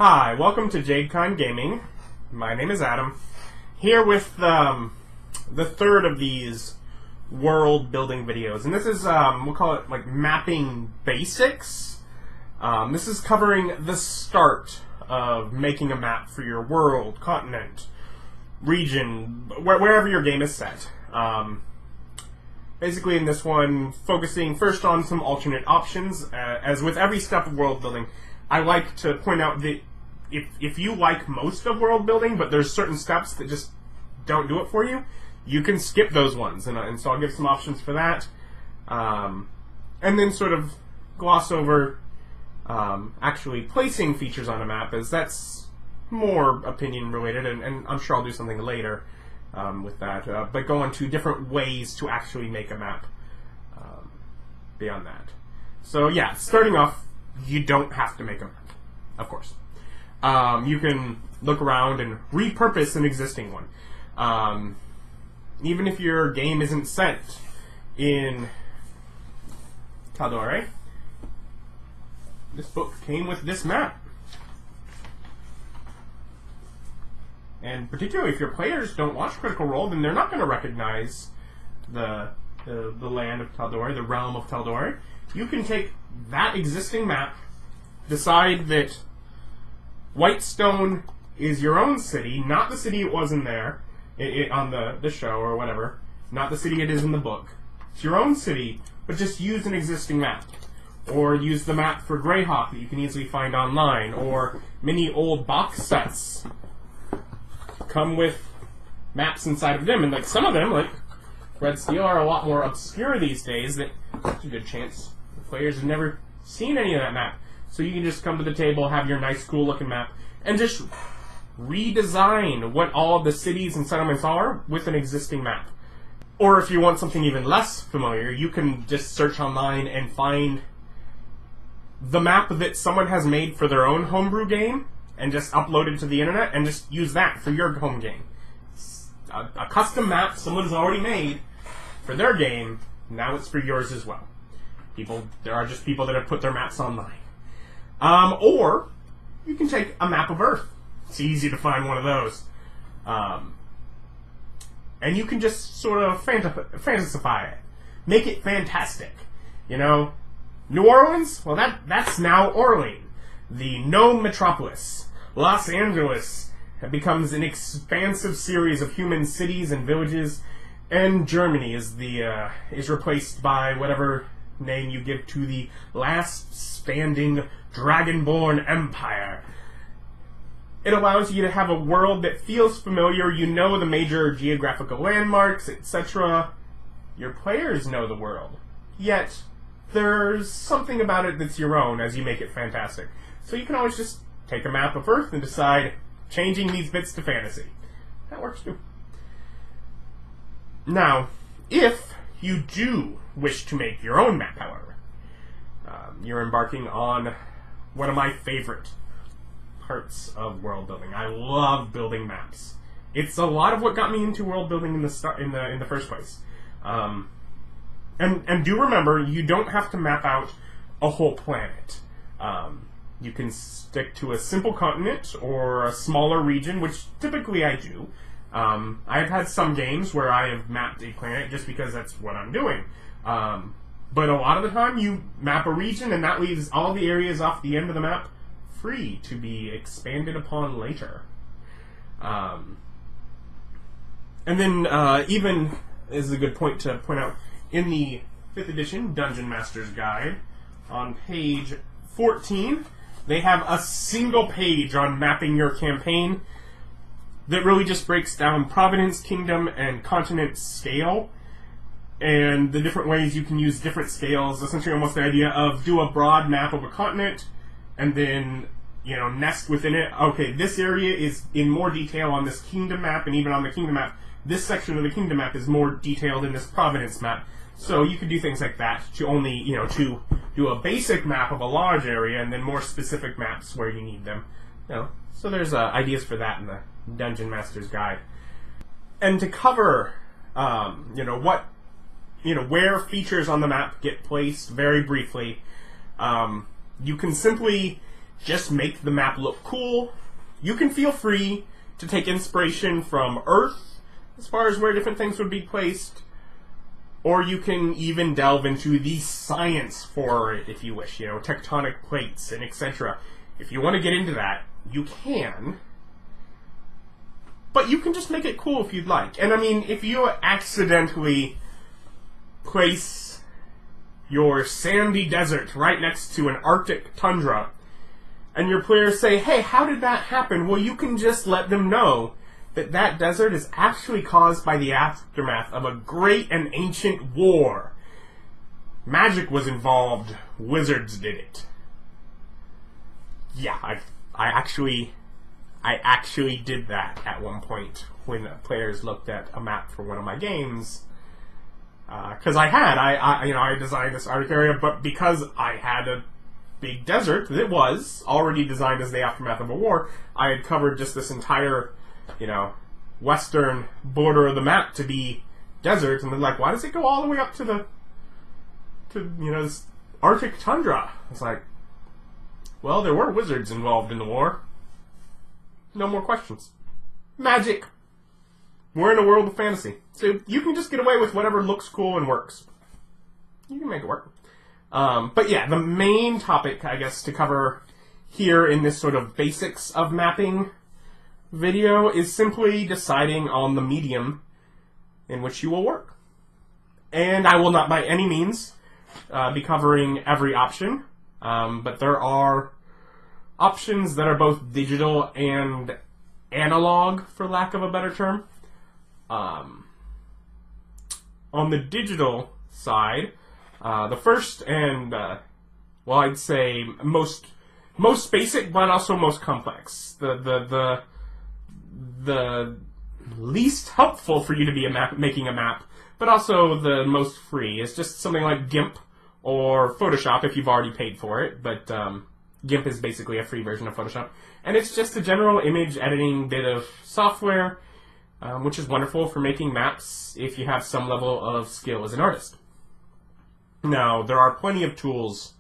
Hi, welcome to JadeCon Gaming. My name is Adam. Here with the third of these world building videos, and this is we'll call it like mapping basics. This is covering the start of making a map for your world, continent, region, wherever your game is set. Basically, in this one, focusing first on some alternate options. As with every step of world building, I like to point out that if you like most of world building, but there's certain steps that just don't do it for you, you can skip those ones. And so I'll give some options for that. And then sort of gloss over actually placing features on a map, as that's more opinion related, and I'm sure I'll do something later with that. But go into different ways to actually make a map beyond that. So yeah, starting off, you don't have to make a map, of course. You can look around and repurpose an existing one. Even if your game isn't set in Tal'Dorei, this book came with this map. And particularly if your players don't watch Critical Role, then they're not going to recognize the land of Tal'Dorei, the realm of Tal'Dorei. You can take that existing map, decide that Whitestone is your own city, not the city it was in there, on the show or whatever, not the city it is in the book. It's your own city, but just use an existing map. Or use the map for Greyhawk that you can easily find online, or many old box sets come with maps inside of them, and like some of them, like Red Steel, are a lot more obscure these days. That there's a good chance the players have never seen any of that map. So you can just come to the table, have your nice, cool-looking map, and just redesign what all of the cities and settlements are with an existing map. Or if you want something even less familiar, you can just search online and find the map that someone has made for their own homebrew game and just upload it to the internet and just use that for your home game. A custom map someone's already made for their game, now it's for yours as well. There are just people that have put their maps online. Or you can take a map of Earth. It's easy to find one of those. And you can just sort of fantasify it. Make it fantastic. You know, New Orleans? Well, that's now Orleans. The gnome metropolis. Los Angeles becomes an expansive series of human cities and villages. And Germany is replaced by whatever name you give to the last standing dragonborn empire. It allows you to have a world that feels familiar. You know the major geographical landmarks, etc. Your players know the world. Yet, there's something about it that's your own as you make it fantastic. So you can always just take a map of Earth and decide, changing these bits to fantasy. That works too. Now, if you do wish to make your own map, however, you're embarking on one of my favorite parts of world building. I love building maps. It's a lot of what got me into world building in the first place. And do remember, you don't have to map out a whole planet. You can stick to a simple continent or a smaller region, which typically I do. I've had some games where I have mapped a planet just because that's what I'm doing. But a lot of the time you map a region, and that leaves all the areas off the end of the map free to be expanded upon later. And then even is a good point to point out, in the 5th edition Dungeon Master's Guide, on page 14, they have a single page on mapping your campaign that really just breaks down province, kingdom, and continent scale, and the different ways you can use different scales. Essentially almost the idea of do a broad map of a continent, and then, you know, nest within it. Okay, this area is in more detail on this kingdom map, and even on the kingdom map, this section of the kingdom map is more detailed in this province map. So you could do things like that to only, you know, to do a basic map of a large area, and then more specific maps where you need them. You know, so there's ideas for that in the Dungeon Master's Guide. And to cover, where features on the map get placed very briefly, you can simply just make the map look cool. You can feel free to take inspiration from Earth as far as where different things would be placed, or you can even delve into the science for it if you wish, you know, tectonic plates and etc. If you want to get into that, you can. But you can just make it cool if you'd like. And I mean, if you accidentally place your sandy desert right next to an Arctic tundra, and your players say, hey, how did that happen? Well, you can just let them know that that desert is actually caused by the aftermath of a great and ancient war. Magic was involved. Wizards did it. Yeah, I actually did that at one point when players looked at a map for one of my games. Because I designed this Arctic area, but because I had a big desert that was already designed as the aftermath of a war, I had covered just this entire, you know, western border of the map to be desert, and they're like, why does it go all the way up to this Arctic tundra? It's like, well, there were wizards involved in the war. No more questions. Magic. We're in a world of fantasy. So you can just get away with whatever looks cool and works. You can make it work. But yeah, the main topic, I guess, to cover here in this sort of basics of mapping video is simply deciding on the medium in which you will work. And I will not by any means be covering every option, but there are options that are both digital and analog, for lack of a better term. On the digital side, the first and, I'd say most basic, but also most complex. The least helpful for you to be making a map, but also the most free, is just something like GIMP or Photoshop if you've already paid for it, but GIMP is basically a free version of Photoshop. And it's just a general image editing bit of software, which is wonderful for making maps if you have some level of skill as an artist. Now, there are plenty of tools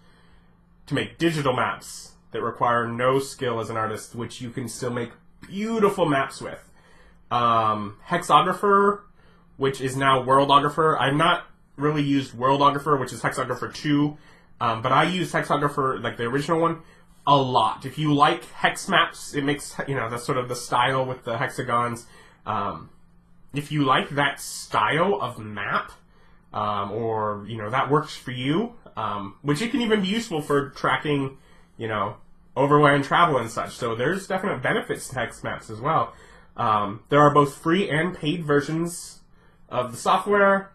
to make digital maps that require no skill as an artist, which you can still make beautiful maps with. Hexographer, which is now Worldographer. I've not really used Worldographer, which is Hexographer 2, but I use Hexographer, like the original one, a lot. If you like hex maps, it makes, that's sort of the style with the hexagons. If you like that style of map, or, that works for you, which it can even be useful for tracking, overland travel and such. So there's definite benefits to hex maps as well. There are both free and paid versions of the software,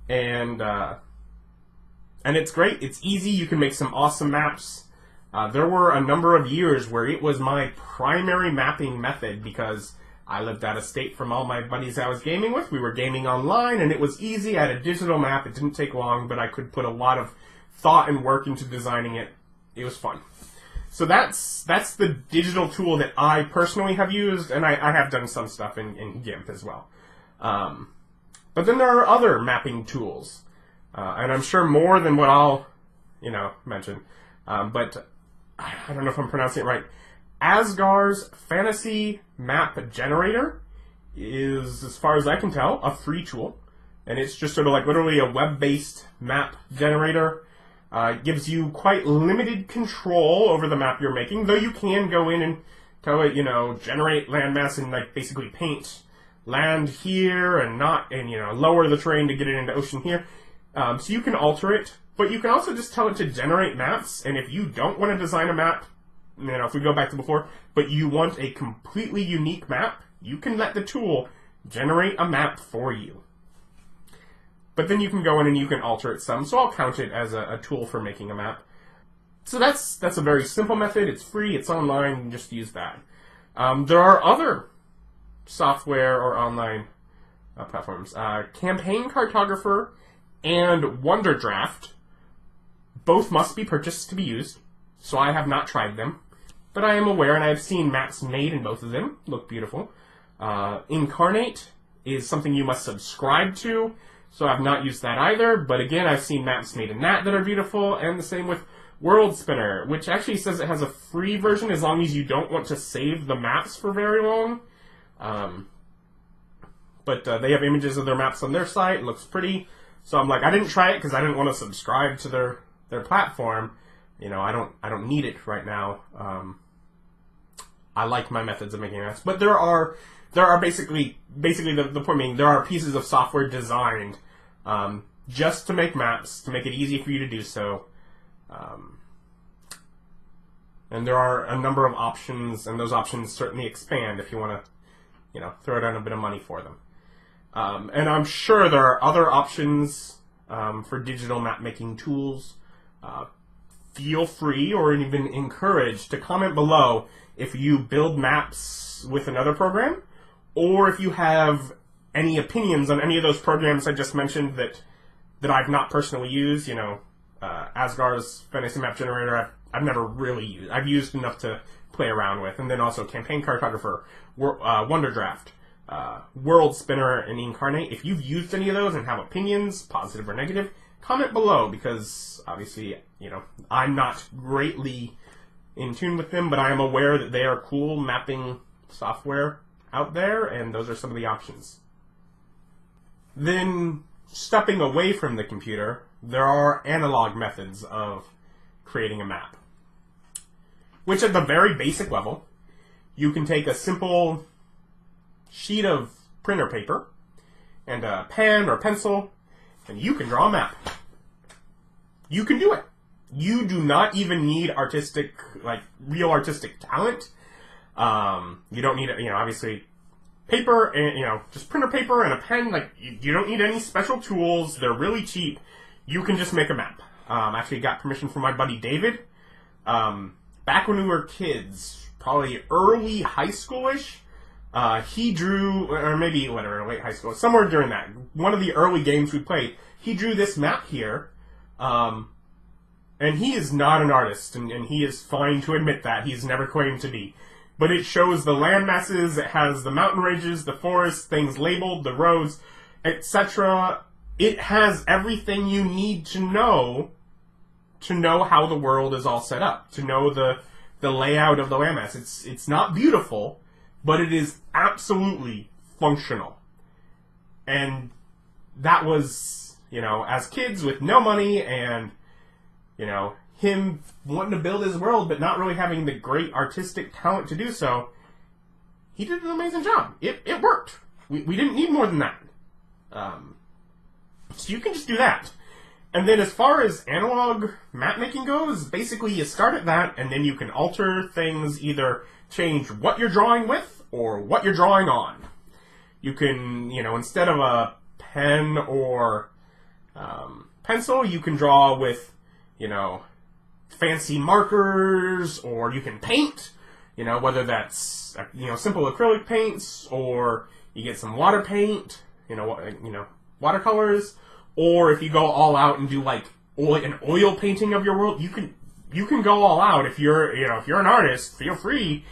and it's great. It's easy. You can make some awesome maps. There were a number of years where it was my primary mapping method because I lived out of state from all my buddies I was gaming with. We were gaming online, and it was easy. I had a digital map. It didn't take long, but I could put a lot of thought and work into designing it. It was fun. So that's the digital tool that I personally have used, and I have done some stuff in GIMP as well. But then there are other mapping tools, and I'm sure more than what I'll, mention. But I don't know if I'm pronouncing it right. Asgar's Fantasy Map Generator is, as far as I can tell, a free tool. And it's just sort of like literally a web-based map generator. It gives you quite limited control over the map you're making, though you can go in and tell it, generate landmass and like basically paint land here and lower the terrain to get it into ocean here. So you can alter it, but you can also just tell it to generate maps. And if you don't want to design a map, if we go back to before, but you want a completely unique map, you can let the tool generate a map for you. But then you can go in and you can alter it some, so I'll count it as a tool for making a map. So that's a very simple method. It's free, it's online, you can just use that. There are other software or online platforms. Campaign Cartographer and Wonderdraft both must be purchased to be used, so I have not tried them. But I am aware, and I have seen maps made in both of them. Look beautiful. Incarnate is something you must subscribe to, so I've not used that either. But again, I've seen maps made in that are beautiful, and the same with World Spinner, which actually says it has a free version as long as you don't want to save the maps for very long. But they have images of their maps on their site. It looks pretty. So I'm like, I didn't try it because I didn't want to subscribe to their platform. You know, I don't need it right now. I like my methods of making maps, but there are basically the point being, there are pieces of software designed just to make maps, to make it easy for you to do so. And there are a number of options, and those options certainly expand if you want to, you know, throw down a bit of money for them. And I'm sure there are other options for digital map making tools. Feel free, or even encouraged, to comment below if you build maps with another program, or if you have any opinions on any of those programs I just mentioned that I've not personally used. You know, Asgar's Fantasy Map Generator, I've never really used. I've used enough to play around with, and then also Campaign Cartographer, Wonder Draft, World Spinner, and Incarnate. If you've used any of those and have opinions, positive or negative, comment below, because obviously, you know, I'm not greatly in tune with them, but I am aware that they are cool mapping software out there, and those are some of the options. Then, stepping away from the computer, there are analog methods of creating a map, which at the very basic level, you can take a simple sheet of printer paper and a pen or pencil, and you can draw a map. You can do it. You do not even need artistic, like, real artistic talent. You don't need, you know, obviously, paper and, you know, just printer paper and a pen. Like, you don't need any special tools. They're really cheap. You can just make a map. Actually got permission from my buddy David. Back when we were kids, probably early high schoolish, he drew, or maybe, whatever, late high school, somewhere during that, one of the early games we played, he drew this map here, and he is not an artist, and he is fine to admit that. He's never claimed to be. But it shows the land masses, it has the mountain ranges, the forests, things labeled, the roads, etc. It has everything you need to know how the world is all set up, to know the layout of the landmass. It's not beautiful, but it is absolutely functional. And that was, you know, as kids with no money and, you know, him wanting to build his world but not really having the great artistic talent to do so, he did an amazing job. It worked. We didn't need more than that. So you can just do that. And then as far as analog map making goes, basically you start at that, and then you can alter things, either change what you're drawing with or what you're drawing on. You can, you know, instead of a pen or pencil, you can draw with, you know, fancy markers, or you can paint, you know, whether that's, you know, simple acrylic paints, or you get some water paint, you know, watercolors, or if you go all out and do like an oil painting of your world, you can go all out. If you're an artist, feel free,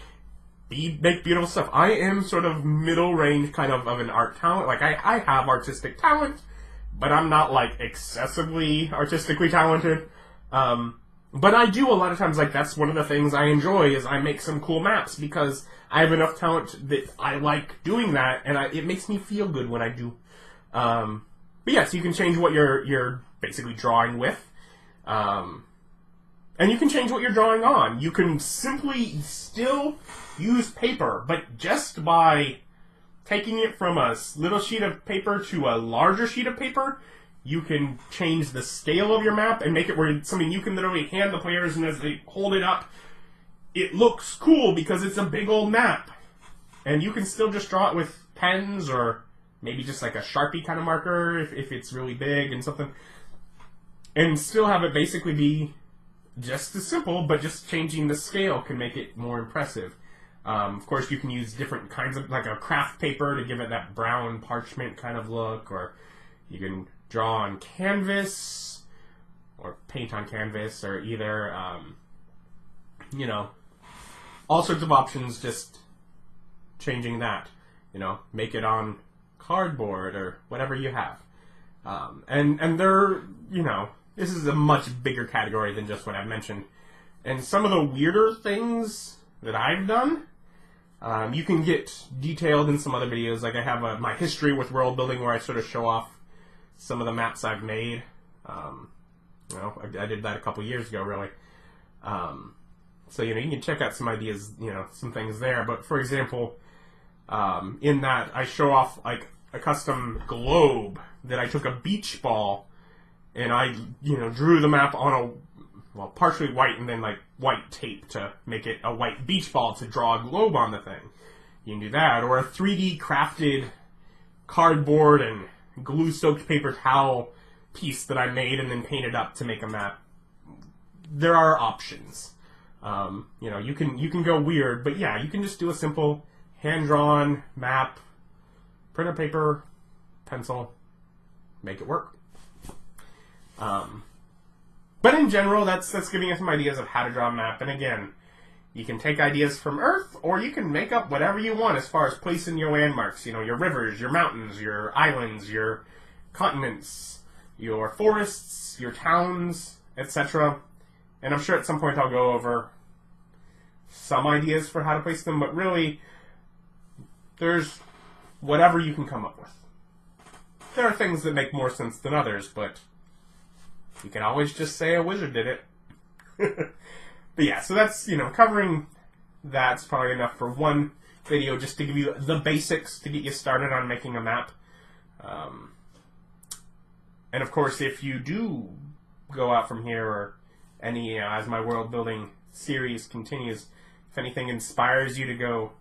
make beautiful stuff. I am sort of middle range kind of an art talent. Like I have artistic talent, but I'm not like excessively artistically talented. But I do a lot of times, like, that's one of the things I enjoy, is I make some cool maps because I have enough talent that I like doing that, and it makes me feel good when I do. But yes, you can change what you're basically drawing with. And you can change what you're drawing on. You can simply still use paper, but just by taking it from a little sheet of paper to a larger sheet of paper, you can change the scale of your map and make it where it's something you can literally hand the players, and as they hold it up, it looks cool because it's a big old map. And you can still just draw it with pens, or maybe just like a Sharpie kind of marker if it's really big and something. And still have it basically be just as simple, but just changing the scale can make it more impressive. Of course, you can use different kinds of, like a craft paper to give it that brown parchment kind of look, or you can draw on canvas, or paint on canvas, or either, you know, all sorts of options, just changing that, you know, make it on cardboard, or whatever you have. And they're, you know, this is a much bigger category than just what I've mentioned. And some of the weirder things that I've done, you can get detailed in some other videos. Like I have my history with world building where I sort of show off some of the maps I've made. You know, I did that a couple years ago, really. So, you know, you can check out some ideas, you know, some things there. But, for example, in that I show off, like, a custom globe that I took a beach ball and I, you know, drew the map on a, well, partially white and then, like, white tape to make it a white beach ball to draw a globe on the thing. You can do that. Or a 3D crafted cardboard and glue-soaked paper towel piece that I made and then painted up to make a map. There are options. You know, you can go weird, but yeah, you can just do a simple hand-drawn map, printer paper, pencil, make it work. But in general, that's giving us some ideas of how to draw a map. And again, you can take ideas from Earth, or you can make up whatever you want as far as placing your landmarks. You know, your rivers, your mountains, your islands, your continents, your forests, your towns, etc. And I'm sure at some point I'll go over some ideas for how to place them, but really, there's whatever you can come up with. There are things that make more sense than others, but you can always just say a wizard did it. But yeah, so that's, you know, covering that's probably enough for one video just to give you the basics to get you started on making a map. And of course, if you do go out from here, or any, as my world building series continues, if anything inspires you to go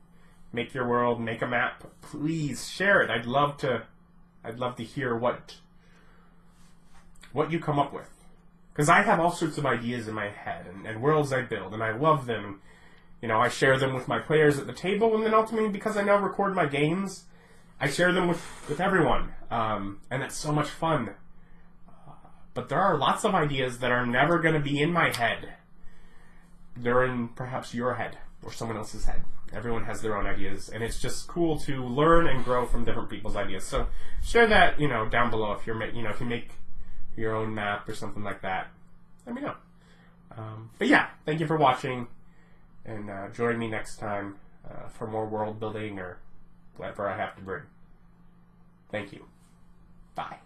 make your world, make a map, please share it. I'd love to hear what you come up with. Because I have all sorts of ideas in my head and worlds I build, and I love them. You know, I share them with my players at the table, and then ultimately, because I now record my games, I share them with everyone. And it's so much fun. But there are lots of ideas that are never going to be in my head. They're in perhaps your head or someone else's head. Everyone has their own ideas, and it's just cool to learn and grow from different people's ideas. So share that, you know, down below if if you make your own map or something like that. Let me know. But yeah, thank you for watching, and join me next time for more world building or whatever I have to bring. Thank you. Bye.